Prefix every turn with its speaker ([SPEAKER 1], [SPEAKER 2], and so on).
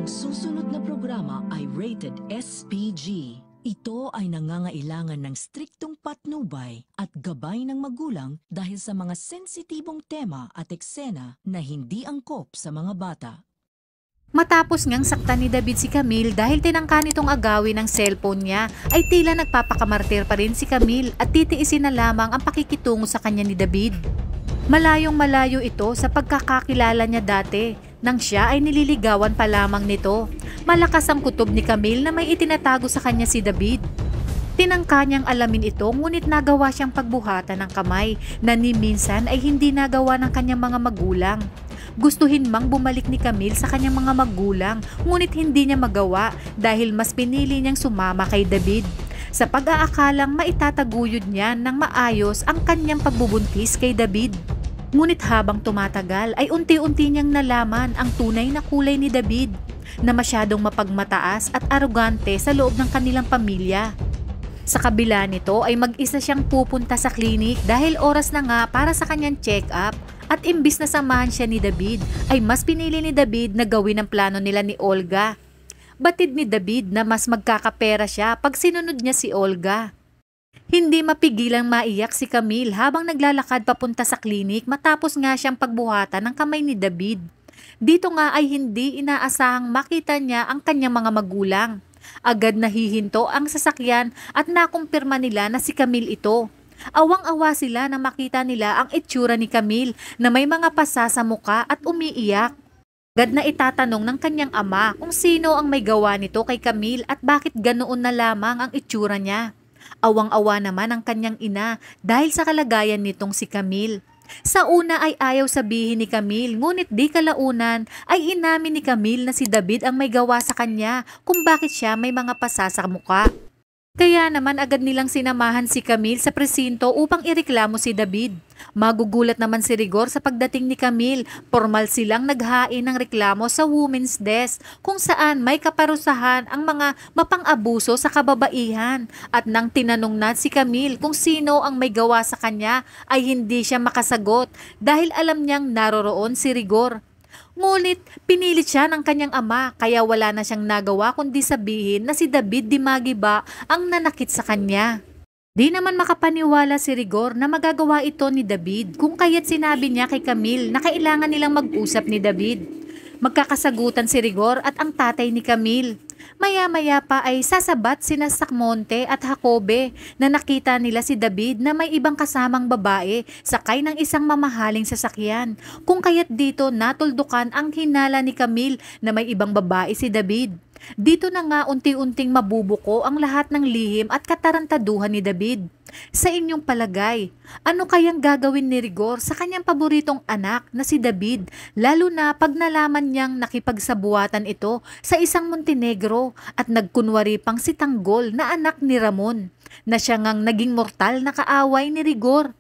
[SPEAKER 1] susunod na programa ay rated SPG. Ito ay nangangailangan ng striktong patnubay at gabay ng magulang dahil sa mga sensitibong tema at eksena na hindi angkop sa mga bata.
[SPEAKER 2] Matapos ngang saktan ni David si Camille dahil tinangka nitong agawin ng cellphone niya, ay tila nagpapakamartir pa rin si Camille at titiisin na lamang ang pakikitungo sa kanya ni David. Malayong malayo ito sa pagkakakilala niya dati nang siya ay nililigawan pa lamang nito. Malakas ang kutob ni Camille na may itinatago sa kanya si David. Tinangka niyang alamin ito ngunit nagawa siyang pagbuhatan ng kamay na ni minsan ay hindi nagawa ng kanyang mga magulang. Gustuhin mang bumalik ni Camille sa kanyang mga magulang ngunit hindi niya magawa dahil mas pinili niyang sumama kay David. Sa pag-aakalang maitataguyod niya ng maayos ang kanyang pagbubuntis kay David. Ngunit habang tumatagal ay unti-unti niyang nalaman ang tunay na kulay ni David na masyadong mapagmataas at arogante sa loob ng kanilang pamilya. Sa kabila nito ay mag-isa siyang pupunta sa klinik dahil oras na nga para sa kanyang check-up at imbis na samahan siya ni David ay mas pinili ni David na gawin ang plano nila ni Olga. Batid ni David na mas magkakapera siya pag sinunod niya si Olga. Hindi mapigilang maiyak si Camille habang naglalakad papunta sa klinik matapos nga siyang pagbuhatan ng kamay ni David. Dito nga ay hindi inaasahang makita niya ang kanyang mga magulang. Agad nahihinto ang sasakyan at nakumpirma nila na si Camille ito. Awang-awa sila na makita nila ang itsura ni Camille na may mga pasa sa muka at umiiyak. Agad na itatanong ng kanyang ama kung sino ang may gawa nito kay Camille at bakit ganoon na lamang ang itsura niya. Awang-awa naman ang kanyang ina dahil sa kalagayan nitong si Camille. Sa una ay ayaw sabihin ni Camille ngunit di kalaunan ay inamin ni Camille na si David ang may gawa sa kanya kung bakit siya may mga pasa sa mukha. Kaya naman agad nilang sinamahan si Camille sa presinto upang ireklamo si David. Magugulat naman si Rigor sa pagdating ni Camille. Formal silang naghain ng reklamo sa women's desk kung saan may kaparusahan ang mga mapang-abuso sa kababaihan. At nang tinanong na si Camille kung sino ang may gawa sa kanya ay hindi siya makasagot dahil alam niyang naroroon si Rigor. Ngunit pinilit siya ng kanyang ama kaya wala na siyang nagawa kundi sabihin na si David Dimagiba ang nanakit sa kanya. Di naman makapaniwala si Rigor na magagawa ito ni David kung kaya't sinabi niya kay Camille na kailangan nilang mag-usap ni David. Magkakasagutan si Rigor at ang tatay ni Camille. Maya-maya pa ay sasabat sina Sacmonte at Jacobe na nakita nila si David na may ibang kasamang babae sakay ng isang mamahaling sasakyan. Kung kaya't dito natuldukan ang hinala ni Camille na may ibang babae si David. Dito na nga unti-unting mabubuko ang lahat ng lihim at katarantaduhan ni David. Sa inyong palagay, ano kayang gagawin ni Rigor sa kanyang paboritong anak na si David, lalo na pag nalaman niyang nakipagsabuatan ito sa isang Montenegro at nagkunwari pang si Tanggol na anak ni Ramon, na siya ngang naging mortal na kaaway ni Rigor?